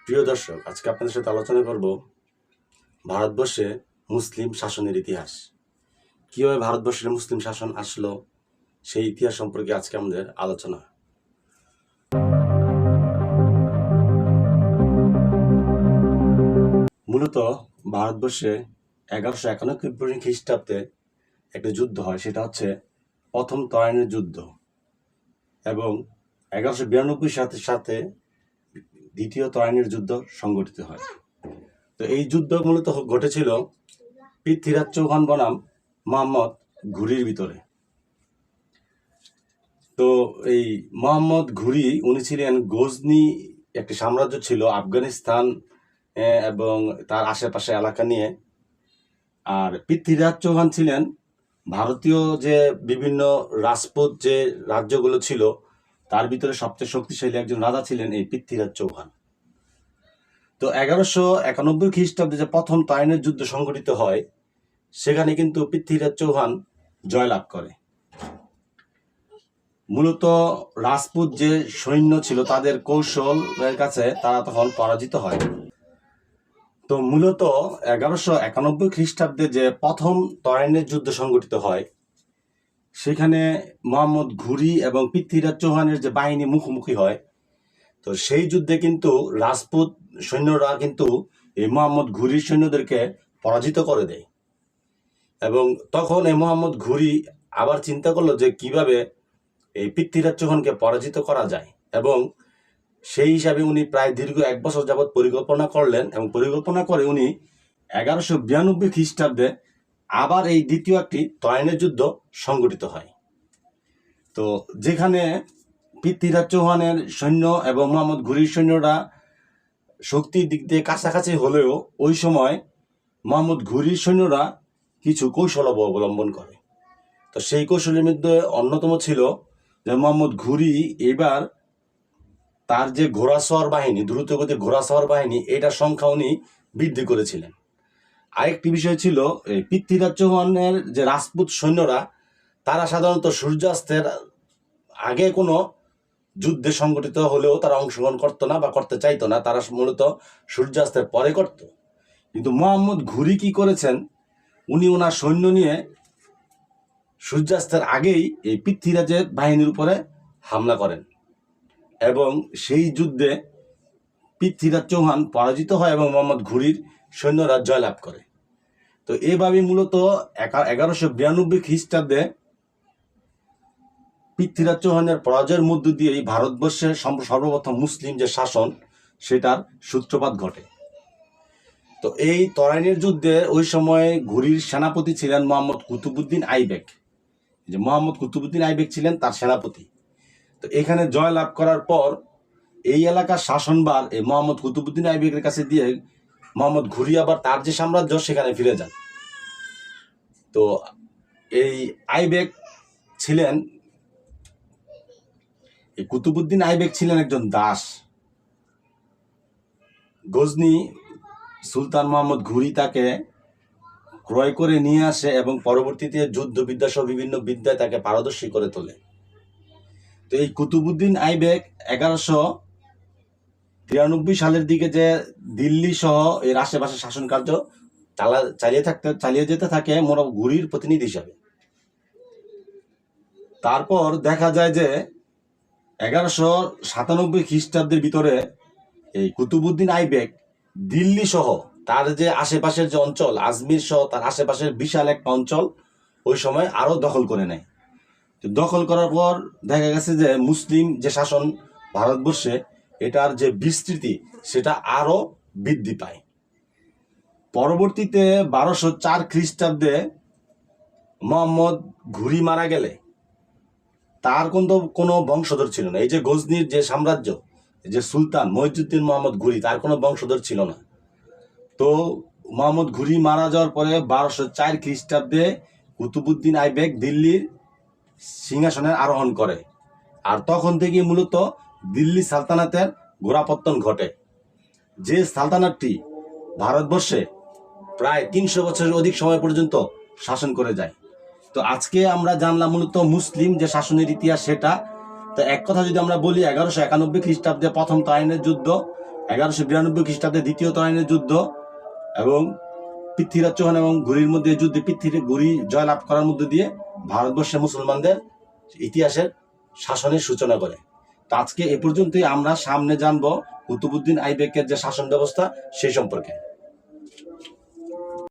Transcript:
প্রিয় দর্শক, আজকে আপনাদের সাথে আলোচনা করব ভারতবর্ষে মুসলিম শাসনের ইতিহাস। কিভাবে ভারতবর্ষের মুসলিম শাসন আসলো সেই ইতিহাস সম্পর্কে আজকে আমাদের আলোচনা। মূলত ভারতবর্ষে 1191 খ্রিস্টাব্দে একটা যুদ্ধ হয়, সেটা হচ্ছে প্রথম তরাইনের যুদ্ধ, এবং 1192 সাথে সাথে দ্বিতীয় তরাইনের যুদ্ধ সংগঠিত হয়। তো এই যুদ্ধ মূলত ঘটেছিল পৃথ্বীরাজ চৌহান বনাম মোহাম্মদ ঘুরির ভিতরে। তো এই মোহাম্মদ ঘুরি উনি ছিলেন গজনি, একটি সাম্রাজ্য ছিল আফগানিস্তান এবং তার আশেপাশে এলাকা নিয়ে। আর পৃথ্বীরাজ চৌহান ছিলেন ভারতীয় যে বিভিন্ন রাজপুত যে রাজ্যগুলো ছিল তার ভিতরে সবচেয়ে শক্তিশালী একজন রাজা ছিলেন এই পৃথ্বীরাজ চৌহান। তো 1191 খ্রিস্টাব্দে যে প্রথম তাইনের যুদ্ধ সংঘটিত হয়, সেখানে কিন্তু পৃথ্বীরাজ চৌহান জয়লাভ করে। মূলত রাজপুত যে সৈন্য ছিল তাদের কৌশলের কাছে তারা তখন পরাজিত হয়। তো মূলত 1191 খ্রিস্টাব্দে যে প্রথম তরাইনের যুদ্ধ সংঘটিত হয়, সেখানে মোহাম্মদ ঘুরি এবং পৃথ্বীরাজ চৌহানের যে বাহিনী মুখোমুখি হয়। তো সেই যুদ্ধে কিন্তু রাজপুত সৈন্যরা কিন্তু এই মোহাম্মদ ঘুরির সৈন্যদেরকে পরাজিত করে দেয়। এবং তখন এই মোহাম্মদ ঘুরি আবার চিন্তা করলো যে কিভাবে এই পৃথ্বীরাজ চৌহানকে পরাজিত করা যায়, এবং সেই হিসাবে উনি প্রায় দীর্ঘ 1 বছর যাবৎ পরিকল্পনা করলেন, এবং পরিকল্পনা করে উনি 1192 খ্রিস্টাব্দে আবার এই দ্বিতীয় একটি তরাইনের যুদ্ধ সংগঠিত হয়। তো যেখানে পৃথ্বীরাজ চৌহানের সৈন্য এবং মোহাম্মদ ঘুরির সৈন্যরা শক্তির দিক দিয়ে কাছাকাছি হলেও ওই সময় মোহাম্মদ ঘুরির সৈন্যরা কিছু কৌশল অবলম্বন করে। তো সেই কৌশলের মধ্যে অন্যতম ছিল যে মোহাম্মদ ঘুরি এবার তার যে ঘোড়াসওয়ার বাহিনী, দ্রুতগতির ঘোড়াসওয়ার বাহিনী, এটার সংখ্যা উনি বৃদ্ধি করেছিলেন। আরেকটি বিষয় ছিল এই পৃথ্বীরাজ চৌহানের যে রাজপুত সৈন্যরা, তারা সাধারণত সূর্যাস্তের আগে কোনো যুদ্ধে সংগঠিত হলেও তারা অংশগ্রহণ করতো না বা করতে চাইতো না, তারা মূলত সূর্যাস্তের পরে করত। কিন্তু মোহাম্মদ ঘুরি কি করেছেন, উনি ওনার সৈন্য নিয়ে সূর্যাস্তের আগেই এই পৃথ্বীরাজের বাহিনীর উপরে হামলা করেন, এবং সেই যুদ্ধে পৃথ্বীরাজ চৌহান পরাজিত হয় এবং মোহাম্মদ ঘুরির সৈন্যরা জয়লাভ করে। তো এভাবে মূলত 1192 খ্রিস্টাব্দে পৃথ্বীরাজ চৌহানের পরাজয়ের মধ্য দিয়েই ভারতবর্ষের সর্বপ্রথম মুসলিম যে শাসন, সেটার সূত্রপাত ঘটে। তো এই তরাইনের যুদ্ধে ওই সময় ঘুরির সেনাপতি ছিলেন মোহাম্মদ কুতুবউদ্দিন আইবেক। যে মোহাম্মদ কুতুবউদ্দিন আইবেক ছিলেন তার সেনাপতি। তো এখানে জয় লাভ করার পর এই এলাকার শাসনভার এই মোহাম্মদ কুতুবউদ্দিন আইবেকের কাছে দিয়ে মোহাম্মদ ঘুরি আবার তার যে সাম্রাজ্য সেখানে ফিরে যান। তো এই আইবেক ছিলেন, এই কুতুবউদ্দিন আইবেক ছিলেন একজন দাস। গজনি সুলতান মোহাম্মদ ঘুরি তাকে ক্রয় করে নিয়ে আসে এবং পরবর্তীতে যুদ্ধবিদ্যা সহ বিভিন্ন বিদ্যায় তাকে পারদর্শী করে তোলে। তো এই কুতুবউদ্দিন আইবেক 1193 সালের দিকে যে দিল্লি সহ এর আশেপাশে শাসন কার্য চালিয়ে যেতে থাকে ঘুরির প্রতিনিধি হিসাবে। তারপর দেখা যায় যে 1197 খ্রিস্টাব্দের ভিতরে এই কুতুবউদ্দিন আইবেক দিল্লি সহ তার যে আশেপাশের যে অঞ্চল, আজমির সহ তার আশেপাশের বিশাল একটা অঞ্চল ওই সময় আরো দখল করে নেয়। তো দখল করার পর দেখা গেছে যে মুসলিম যে শাসন ভারতবর্ষে, এটার যে বিস্তৃতি সেটা আরো বৃদ্ধি পায়। পরবর্তীতে 1204 খ্রিস্টাব্দে মোহাম্মদ ঘুরি মারা গেলে তার কোনো বংশধর ছিল না। এই যে গজনির যে সাম্রাজ্য, যে সুলতান মহিউদ্দিন মোহাম্মদ ঘুরি, তার কোনো বংশধর ছিল না। তো মোহাম্মদ ঘুরি মারা যাওয়ার পরে 1204 খ্রিস্টাব্দে কুতুবউদ্দিন আইবেক দিল্লির সিংহাসনে আরোহণ করে। আর তখন থেকে মূলত দিল্লি সালতানাতের গোড়াপত্তন ঘটে, যে সালতানাতটি ভারতবর্ষে প্রায় 300 বছরের অধিক সময় পর্যন্ত শাসন করে যায়। তো আজকে আমরা জানলাম মূলত মুসলিম যে শাসনের ইতিহাস সেটা। তো এক কথা যদি আমরা বলি, 1191 খ্রিস্টাব্দে প্রথম তাইনের যুদ্ধ, 1192 খ্রিস্টাব্দে দ্বিতীয় তরাইনের যুদ্ধ এবং পৃথ্বীরাজ চৌহান এবং ঘুরির মধ্যে যুদ্ধে ঘুরি জয়লাভ করার মধ্যে দিয়ে ভারতবর্ষের মুসলমানদের ইতিহাসের শাসনের সূচনা করে। তো আজকে এ পর্যন্তই। আমরা সামনে জানবো কুতুবউদ্দিন আইবেকের যে শাসন ব্যবস্থা সেই সম্পর্কে।